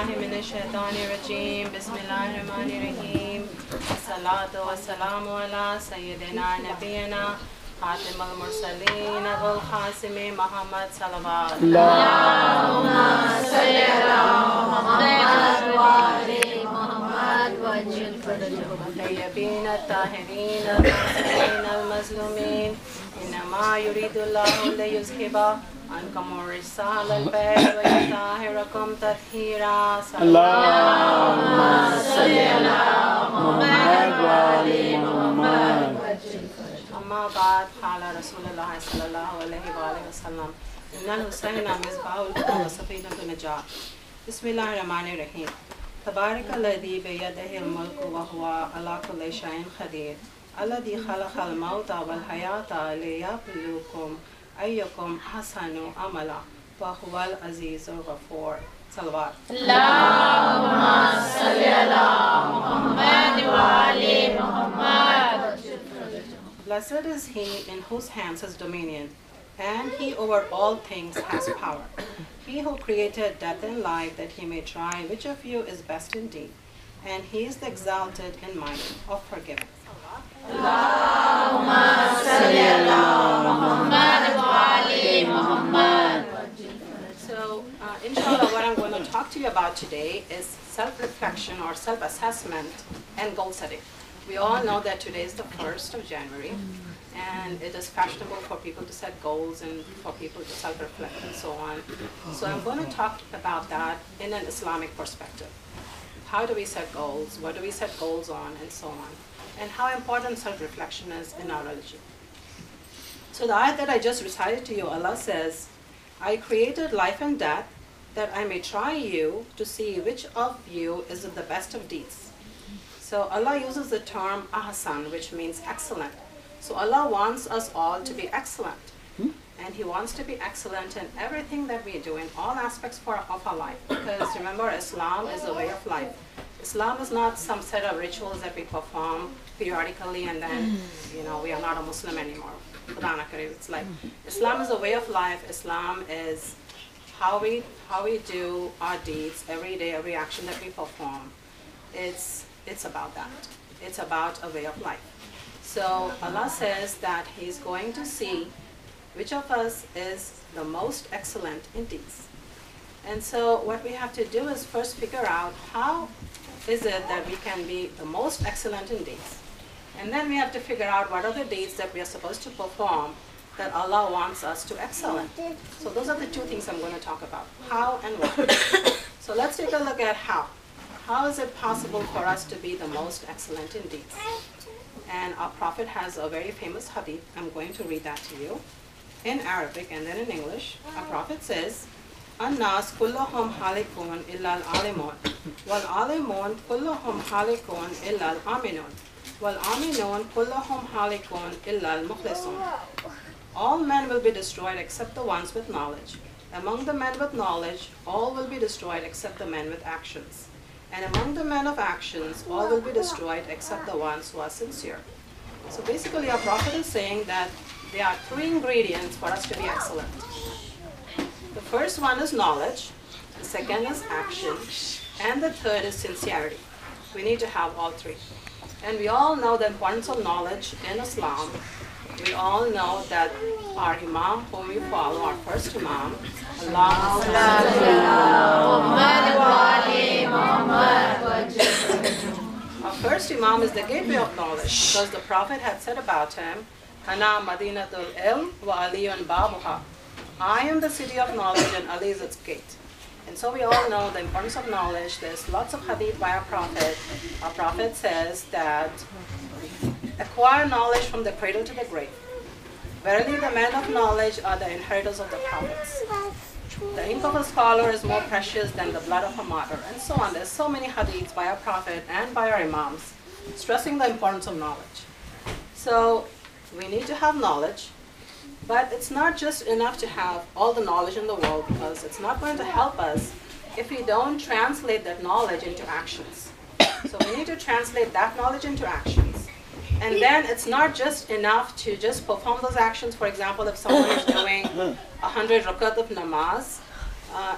billahi minash shaitanir rajeem. Bismillahir rahmanir rahim. Salatu wassalamu ala sayyidina nabiyyina Khatim al-Mursaleen Abul Qasim Muhammad salawat. Allahumma salli ala Muhammad wa ali Muhammad wajil farajahum. Tayyibin at-tahirin al-muslimin al-mazlumin. Innama yuridu Allahu liyuzhiba ankum ar-rijsa al-bayt wa yutahhirakum tathhira. Allahumma salli ala Muhammad wa ali Muhammad wajil farajahum. Amma ba'd, qala Rasulullah sallallahu alayhi wa sallam, innal husayna misbahul qawm wa safinatun najat. Bismillahir rahmanir rahim. Tabaraka alladhi biyadihi al-mulku wa huwa ala kulli shay'in qadir. Alladhi khalaqal mauta wal hayata liyabluwakum ayyukum ahsanu amala wa huwal azizur ghafur. Salawat. Allahumma salli ala Muhammad wa ali Muhammad. Blessed is he in whose hands is dominion, and he over all things has power. He who created death and life, that he may try which of you is best indeed, and he is the exalted in might of forgiving. Allahumma salli ala Muhammad wa ali Muhammad. So, inshallah, what I'm going to talk to you about today is self-reflection or self-assessment and goal setting. We all know that today is the 1st of January, and it is fashionable for people to set goals and for people to self-reflect and so on. So I'm going to talk about that in an Islamic perspective. How do we set goals? What do we set goals on? And so on. And how important self-reflection is in our religion. So the ayat that I just recited to you, Allah says, I created life and death that I may try you to see which of you is the best of deeds. So Allah uses the term ahsan, which means excellent. So Allah wants us all to be excellent. And He wants to be excellent in everything that we do, in all aspects of our life. Because remember, Islam is a way of life. Islam is not some set of rituals that we perform periodically and then, we are not a Muslim anymore. It's like, Islam is a way of life. Islam is how we do our deeds every day, every action that we perform. It's about that. It's about a way of life. So Allah says that He's going to see which of us is the most excellent in deeds. And so what we have to do is first figure out how is it that we can be the most excellent in deeds. And then we have to figure out what are the deeds that we are supposed to perform that Allah wants us to excel in. So those are the two things I'm going to talk about, how and what. So let's take a look at how. How is it possible for us to be the most excellent in deeds? And our Prophet has a very famous hadith. I'm going to read that to you in Arabic and then in English. Our Prophet says, An-nas kullahum halikun illa al-alimun, wal-alimun kullahum halikun illa al-aminun, wal-aminun kullahum halikun illa al-mukhlisun. All men will be destroyed except the ones with knowledge. Among the men with knowledge, all will be destroyed except the men with actions. And among the men of actions, all will be destroyed except the ones who are sincere. So basically, our Prophet is saying that there are 3 ingredients for us to be excellent. The first one is knowledge, the second is action, and the third is sincerity. We need to have all 3. And we all know the importance of knowledge in Islam. We all know that our Imam, whom we follow, our first Imam, our first Imam is the gateway of knowledge, because the Prophet had said about him, Ana Madinatul Ilm wa Aliyun Babuha. I am the city of knowledge and Ali is its gate. And so we all know the importance of knowledge. There's lots of hadith by our Prophet. Our Prophet says that acquire knowledge from the cradle to the grave. Verily the men of knowledge are the inheritors of the prophets. The ink of a scholar is more precious than the blood of a martyr, and so on. There's so many hadiths by our Prophet and by our Imams stressing the importance of knowledge. So we need to have knowledge, but it's not just enough to have all the knowledge in the world, because it's not going to help us if we don't translate that knowledge into actions. So we need to translate that knowledge into actions. And then it's not just enough to just perform those actions. For example, if someone is doing 100 rakat of namaz,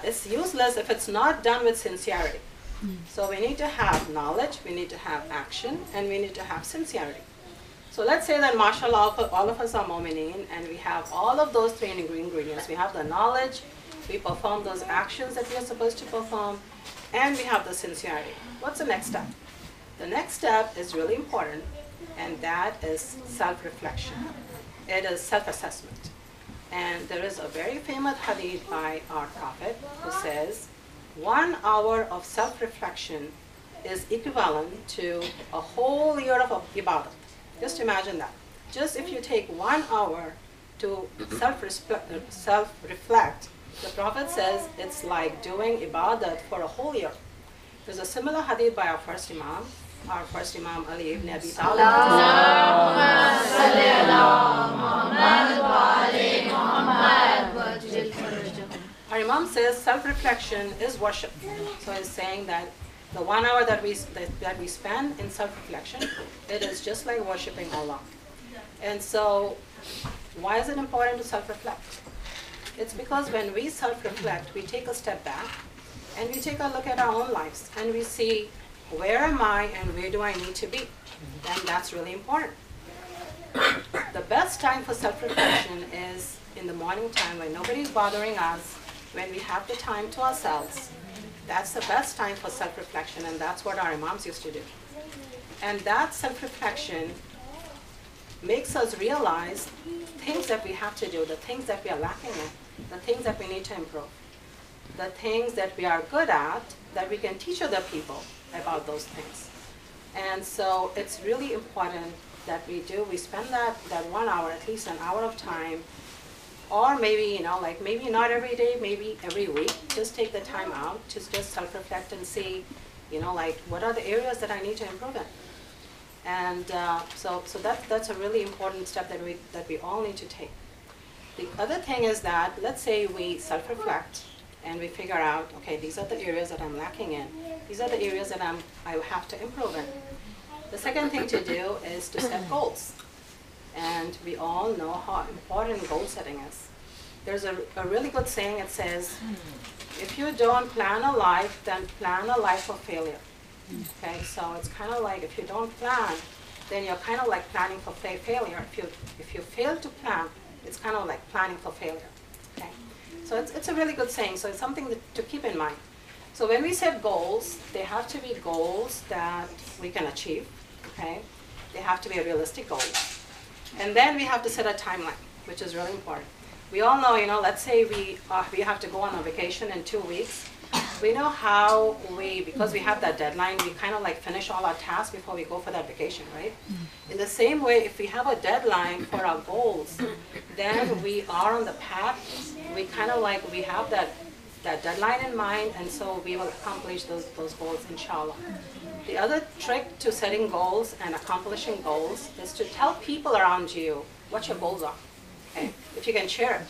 it's useless if it's not done with sincerity. So we need to have knowledge, we need to have action, and we need to have sincerity. So let's say that mashallah, all of us are mu'mineen, and we have all of those three ingredients. We have the knowledge, we perform those actions that we are supposed to perform, and we have the sincerity. What's the next step? The next step is really important, and that is self-reflection. It is self-assessment. And there is a very famous hadith by our Prophet who says, 1 hour of self-reflection is equivalent to a whole year of ibadah. Just imagine that. Just if you take 1 hour to self-reflect, the Prophet says it's like doing ibadat for a whole year. There's a similar hadith by our first Imam Ali ibn Abi Talib. Our Imam says self-reflection is worship. So he's saying that the 1 hour that we spend in self-reflection, it is just like worshiping Allah. And so, why is it important to self-reflect? It's because when we self-reflect, we take a step back and we take a look at our own lives and we see, where am I and where do I need to be? And that's really important. The best time for self-reflection is in the morning time when nobody's bothering us, when we have the time to ourselves. That's the best time for self-reflection, and that's what our Imams used to do. And that self-reflection makes us realize things that we have to do, the things that we are lacking in, the things that we need to improve, the things that we are good at, that we can teach other people about those things. And so it's really important that we spend that 1 hour, at least an hour of time, or maybe, maybe not every day, maybe every week, just take the time out to just self-reflect and see, what are the areas that I need to improve in. And so that's a really important step that we all need to take. The other thing is that, let's say we self-reflect and we figure out, okay, these are the areas that I'm lacking in. These are the areas that I have to improve in. The second thing to do is to set goals. And we all know how important goal setting is. There's a really good saying. It says, if you don't plan a life, then plan a life of failure. Okay, so it's kind of like if you don't plan, then you're kind of like planning for failure. If you fail to plan, it's kind of like planning for failure. Okay, so it's a really good saying. So it's something to keep in mind. So when we set goals, they have to be goals that we can achieve. Okay, they have to be realistic goals. And then we have to set a timeline, which is really important. We all know, let's say we have to go on a vacation in 2 weeks. We know how because we have that deadline, we kind of like finish all our tasks before we go for that vacation, right? In the same way, if we have a deadline for our goals, then we are on the path. We kind of like, we have that deadline in mind, and so we will accomplish those goals, inshallah. The other trick to setting goals and accomplishing goals is to tell people around you what your goals are. Okay? If you can share it.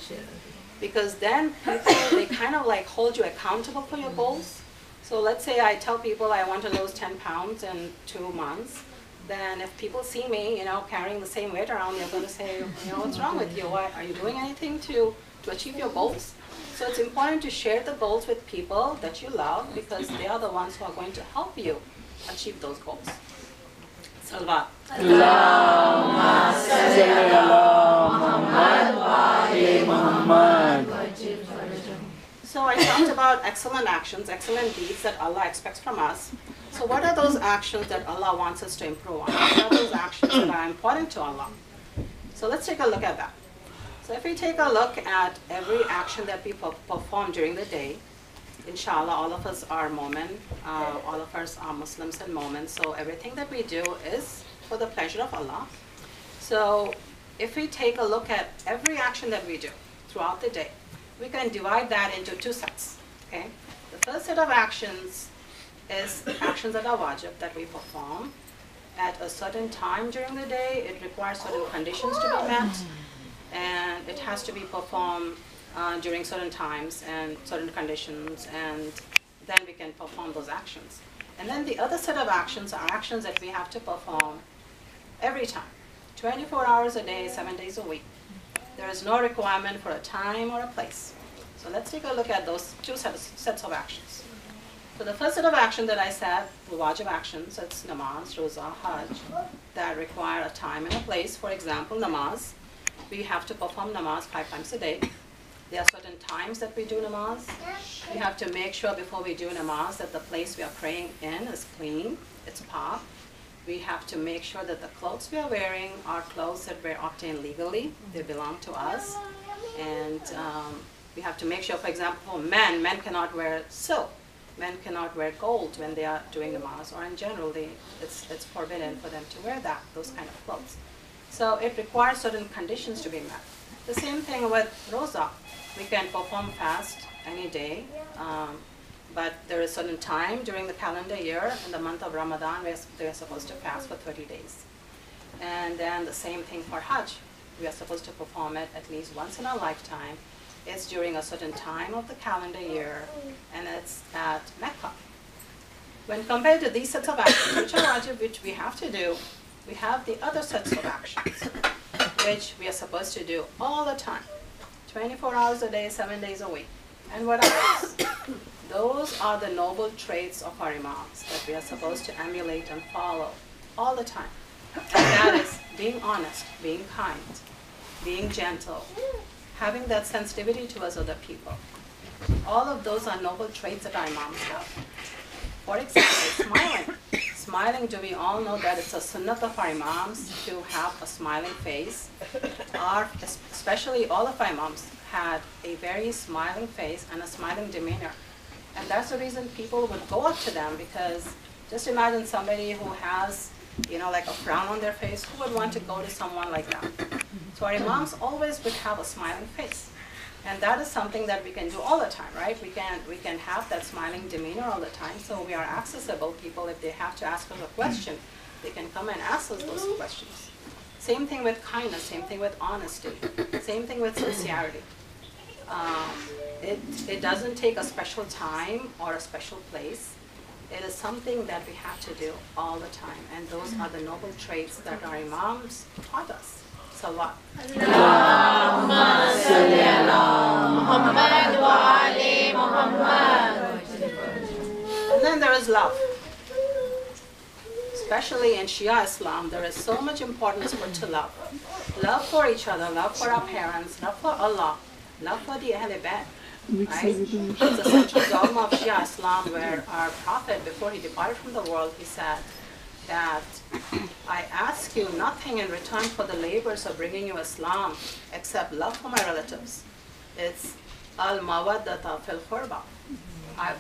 Because then people, they kind of like hold you accountable for your goals. So let's say I tell people I want to lose 10 pounds in 2 months. Then if people see me, carrying the same weight around, they're going to say, what's wrong with you? Why, are you doing anything to achieve your goals? So it's important to share the goals with people that you love, because they are the ones who are going to help you achieve those goals. Salwa. Allahumma salli ala Muhammad wa ali Muhammad. So I talked about excellent actions, excellent deeds that Allah expects from us. So what are those actions that Allah wants us to improve on? What are those actions that are important to Allah? So let's take a look at that. So if we take a look at every action that we perform during the day, inshallah, all of us are mu'min, all of us are Muslims and mu'min, so everything that we do is for the pleasure of Allah. So if we take a look at every action that we do throughout the day, we can divide that into 2 sets. Okay? The first set of actions is actions that are wajib, that we perform at a certain time during the day. It requires certain conditions to be met, and it has to be performed during certain times and certain conditions, and then we can perform those actions. And then the other set of actions are actions that we have to perform every time, 24 hours a day, 7 days a week. There is no requirement for a time or a place. So let's take a look at those two sets of actions. So the first set of action that I said, the wajib actions, it's namaz, roza, hajj, that require a time and a place. For example, namaz, we have to perform namaz 5 times a day. There are certain times that we do namaz. We have to make sure before we do namaz that the place we are praying in is clean, it's pak. We have to make sure that the clothes we are wearing are clothes that were obtained legally, they belong to us. And we have to make sure, for example, men cannot wear silk. Men cannot wear gold when they are doing namaz, or in general, it's forbidden for them to wear those kind of clothes. So it requires certain conditions to be met. The same thing with roza. We can perform fast any day, but there is certain time during the calendar year, in the month of Ramadan, we're supposed to fast for 30 days. And then the same thing for Hajj. We are supposed to perform it at least once in our lifetime. It's during a certain time of the calendar year, and it's at Mecca. When compared to these sets of actions, which are wajib, which we have to do, we have the other sets of actions, which we are supposed to do all the time, 24 hours a day, 7 days a week. And what are those? Those are the noble traits of our imams that we are supposed to emulate and follow all the time. And that is being honest, being kind, being gentle, having that sensitivity towards other people. All of those are noble traits that our imams have. For example, smiling. Smiling, do we all know that it's a sunnah of our imams to have a smiling face? Especially all of our imams had a very smiling face and a smiling demeanor. And that's the reason people would go up to them, because just imagine somebody who has, like a frown on their face. Who would want to go to someone like that? So our imams always would have a smiling face. And that is something that we can do all the time, right? We can have that smiling demeanor all the time, so we are accessible. People, if they have to ask us a question, they can come and ask us those questions. Same thing with kindness, same thing with honesty, same thing with sincerity. It doesn't take a special time or a special place. It is something that we have to do all the time, and those are the noble traits that our imams taught us. Salawat. And then there is love. Especially in Shia Islam, there is so much importance to love. Love for each other, love for our parents, love for Allah, love for the Ahl Bayt. Right? It's a central dogma of Shia Islam, where our Prophet, before he departed from the world, he said that I ask you nothing in return for the labors of bringing you Islam except love for my relatives. It's al-mawaddata fil qurba.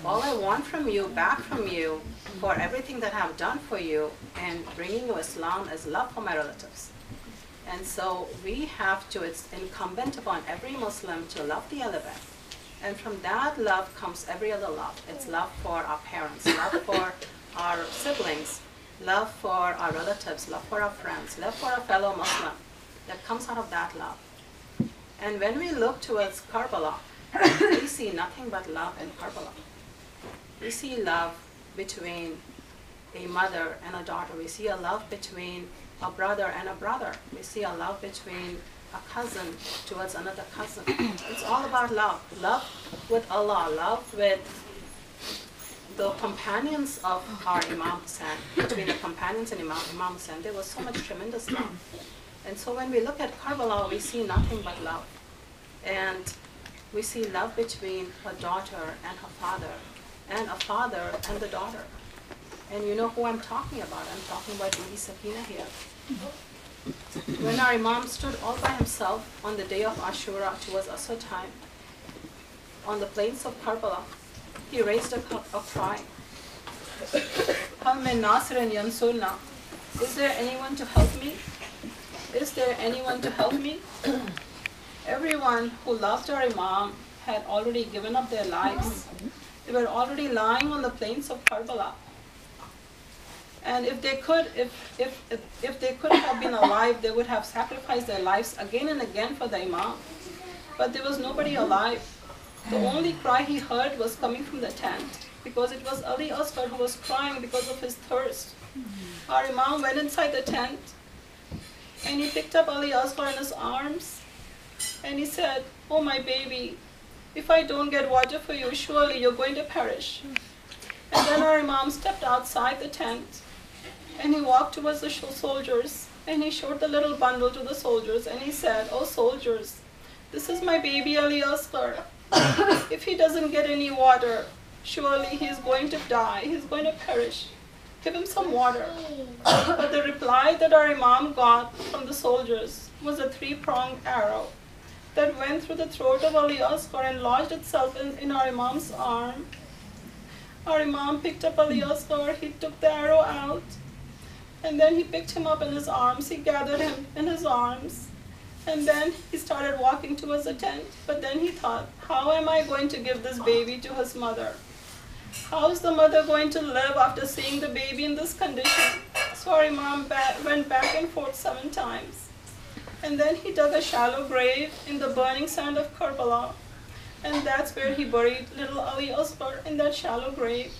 All I want from you, back from you, for everything that I have done for you and bringing you Islam, is love for my relatives. And so we have to, it's incumbent upon every Muslim to love the Ahl Bayt. And from that love comes every other love. It's love for our parents, love for our siblings, love for our relatives, love for our friends, love for our fellow Muslim. That comes out of that love. And when we look towards Karbala, we see nothing but love in Karbala. We see love between a mother and a daughter. We see a love between a brother and a brother. We see a love between a cousin towards another cousin. It's all about love. Love with Allah, love with the companions of our Imam Hussain. Between the companions and Imam Hussain, there was so much tremendous love. And so when we look at Karbala, we see nothing but love. And we see love between a daughter and her father, and a father and the daughter. And you know who I'm talking about. I'm talking about Bibi Sakina here. When our Imam stood all by himself on the day of Ashura, towards Asr time, on the plains of Karbala, he raised a cry. Hal min nasirin yansurna. Is there anyone to help me? Is there anyone to help me? Everyone who loved our Imam had already given up their lives. They were already lying on the plains of Karbala. And if they could have been alive, they would have sacrificed their lives again and again for the Imam. But there was nobody alive. The only cry he heard was coming from the tent, because it was Ali Asghar who was crying because of his thirst. Our Imam went inside the tent, and he picked up Ali Asghar in his arms, and he said, "Oh my baby, if I don't get water for you, surely you're going to perish. And then our Imam stepped outside the tent and he walked towards the soldiers and he showed the little bundle to the soldiers and he said, "Oh soldiers, this is my baby Ali Asghar. If he doesn't get any water, surely he is going to die, he's going to perish. Give him some water." But the reply that our Imam got from the soldiers was a 3-pronged arrow that went through the throat of Ali Asghar and lodged itself in our Imam's arm. Our Imam picked up Ali Asghar, he took the arrow out, and then he picked him up in his arms, he gathered him in his arms, and then he started walking towards the tent. But then he thought, how am I going to give this baby to his mother? How is the mother going to live after seeing the baby in this condition? So our Imam went back and forth 7 times. And then he dug a shallow grave in the burning sand of Karbala. And that's where he buried little Ali Asghar, in that shallow grave.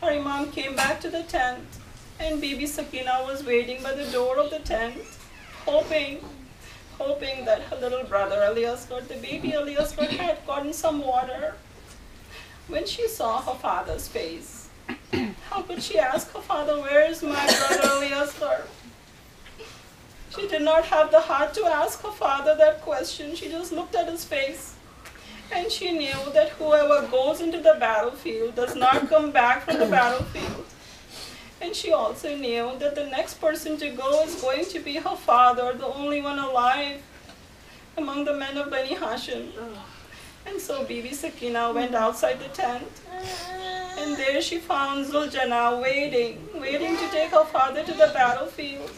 Our Imam came back to the tent, and Bibi Sakina was waiting by the door of the tent, hoping that her little brother Ali Asghar, the baby Ali Asghar, had gotten some water. When she saw her father's face, how could she ask her father, "Where is my brother Ali Asghar?" She did not have the heart to ask her father that question. She just looked at his face. And she knew that whoever goes into the battlefield does not come back from the battlefield. And she also knew that the next person to go is going to be her father, the only one alive among the men of Bani Hashim. And so Bibi Sakina went outside the tent. And there she found Zuljana waiting to take her father to the battlefield.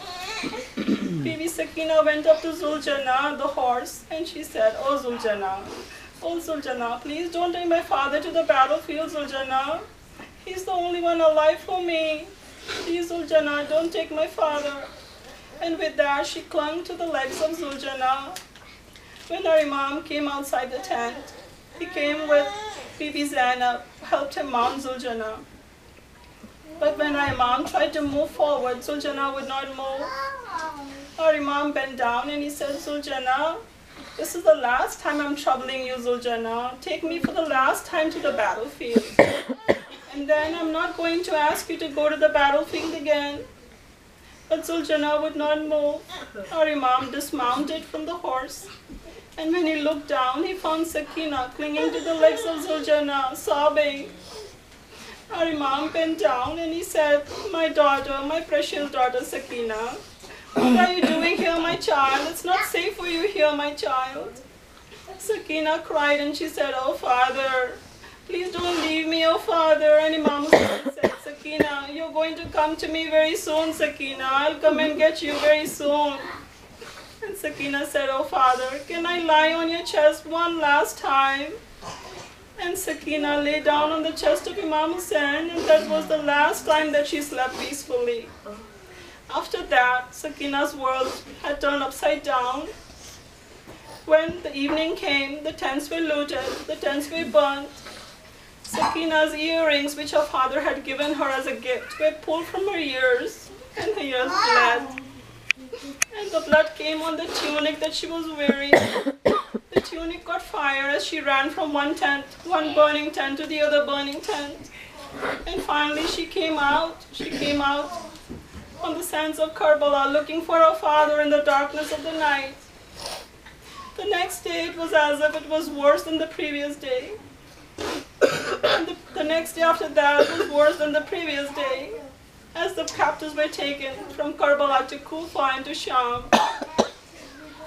Bibi Sakina went up to Zuljana, the horse, and she said, "Oh Zuljana, please don't take my father to the battlefield, Zuljana. He's the only one alive for me. Please, Zuljana, don't take my father." And with that, she clung to the legs of Zuljana. When our Imam came outside the tent, he came with Bibi Zainab, helped him mount Zuljana. But when our Imam tried to move forward, Zuljana would not move. Our Imam bent down and he said, "Zuljana, this is the last time I'm troubling you, Zuljana. Take me for the last time to the battlefield. And then I'm not going to ask you to go to the battlefield again." But Zuljana would not move. Our Imam dismounted from the horse. And when he looked down, he found Sakina clinging to the legs of Zuljana, sobbing. Our Imam bent down and he said, "My daughter, my precious daughter Sakina, what are you doing here, my child? It's not safe for you here, my child." Sakina cried and she said, "Oh, Father, please don't leave me, oh, Father." And Imam said, "Sakina, you're going to come to me very soon, Sakina. I'll come and get you very soon." And Sakina said, "Oh, Father, can I lie on your chest one last time?" And Sakina lay down on the chest of Imam Hussain, and that was the last time that she slept peacefully. After that, Sakina's world had turned upside down. When the evening came, the tents were looted, the tents were burnt. Sakina's earrings, which her father had given her as a gift, were pulled from her ears, and her ears bled. And the blood came on the tunic that she was wearing. The tunic caught fire as she ran from one burning tent to the other burning tent. And finally she came out on the sands of Karbala looking for her father in the darkness of the night. The next day it was as if it was worse than the previous day. And the next day after that was worse than the previous day, as the captives were taken from Karbala to Kufa and to Sham.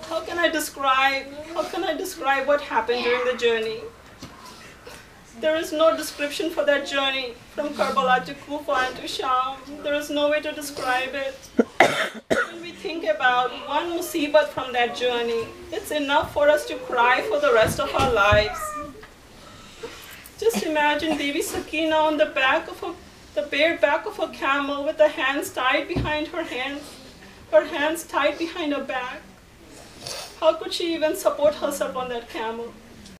How can I describe what happened during the journey? There is no description for that journey from Karbala to Kufa and to Sham. There is no way to describe it. When we think about one musibat from that journey, it's enough for us to cry for the rest of our lives. Just imagine Bibi Sakina on the bare back of a camel with the hands tied behind her hands tied behind her back. How could she even support herself on that camel?